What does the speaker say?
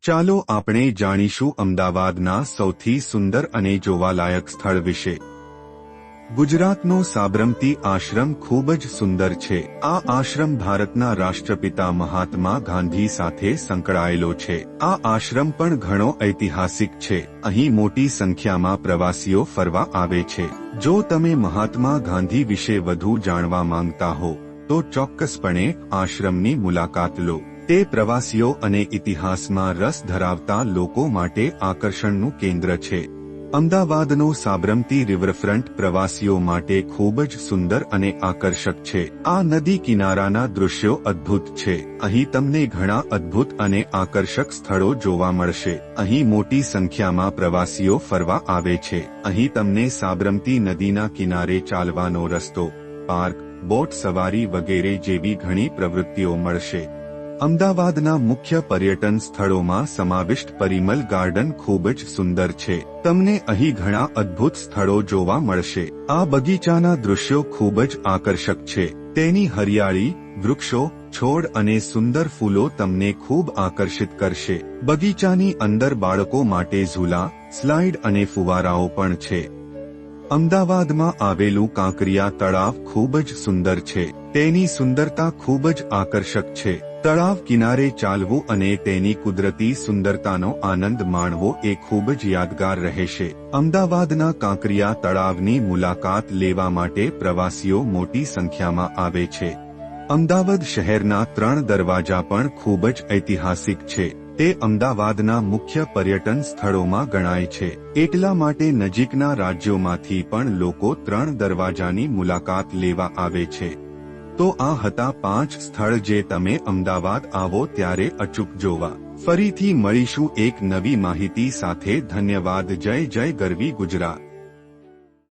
ચાલો આપણે જાણીશું અમદાવાદના સૌથી સુંદર અને જોવાલાયક સ્થળ વિશે। ગુજરાતનો સાબરમતી આશ્રમ ખૂબ જ સુંદર છે। આ આશ્રમ ભારતના રાષ્ટ્રપિતા મહાત્મા ગાંધી સાથે સંકળાયેલો છે। આ આશ્રમ પણ ઘણો ઐતિહાસિક છે। અહીં મોટી સંખ્યામાં પ્રવાસીઓ ફરવા આવે છે। જો તમે મહાત્મા ગાંધી વિશે વધુ જાણવા માંગતા હો તો ચોક્કસપણે આશ્રમની મુલાકાત લો। તે પ્રવાસીઓ અને ઇતિહાસમાં રસ ધરાવતા લોકો માટે આકર્ષણનું કેન્દ્ર છે। અમદાવાદનો સાબરમતી રિવરફ્રન્ટ પ્રવાસીઓ માટે ખૂબ જ સુંદર અને આકર્ષક છે। આ નદી કિનારાના દૃશ્યો અદ્ભુત છે। અહીં તમને ઘણા અદ્ભુત અને આકર્ષક સ્થળો જોવા મળશે। અહીં મોટી સંખ્યામાં પ્રવાસીઓ ફરવા આવે છે। અહીં તમને સાબરમતી નદીના કિનારે ચાલવાનો રસ્તો, પાર્ક, બોટ સવારી વગેરે જેવી ઘણી પ્રવૃત્તિઓ મળશે। અમદાવાદના મુખ્ય પર્યટન સ્થળોમાં સમાવિષ્ટ પરિમલ ગાર્ડન ખૂબ જ સુંદર છે। તમને અહીં ઘણા અદ્ભુત સ્થળો જોવા મળશે। આ બગીચાના દૃશ્યો ખૂબ જ આકર્ષક છે। તેની હરિયાળી, વૃક્ષો, છોડ અને સુંદર ફૂલો તમને ખૂબ આકર્ષિત કરશે। બગીચાની અંદર બાળકો માટે ઝૂલા, સ્લાઇડ અને ફુવારાઓ પણ છે। અમદાવાદમાં આવેલું કાંકરિયા તળાવ ખૂબ જ સુંદર છે। તેની સુંદરતા ખૂબ જ આકર્ષક છે। તળાવ કિનારે ચાલવું અને તેની કુદરતી સુંદરતાનો આનંદ માણવો એ ખૂબ જ યાદગાર રહેશે। અમદાવાદના કાંકરિયા તળાવની મુલાકાત લેવા માટે પ્રવાસીઓ મોટી સંખ્યામાં આવે છે। અમદાવાદ શહેરના 3 દરવાજા પણ ખૂબ જ ઐતિહાસિક છે। તે અમદાવાદના મુખ્ય પર્યટન સ્થળોમાં ગણાય છે। એટલા માટે નજીકના રાજ્યોમાંથી પણ લોકો 3 દરવાજાની મુલાકાત લેવા આવે છે। તો આ હતા 5 સ્થળ જે તમે અમદાવાદ આવો ત્યારે અચૂક જોવા। ફરીથી મળીશું એક નવી માહિતી સાથે। ધન્યવાદ। જય જય ગરવી ગુજરાત।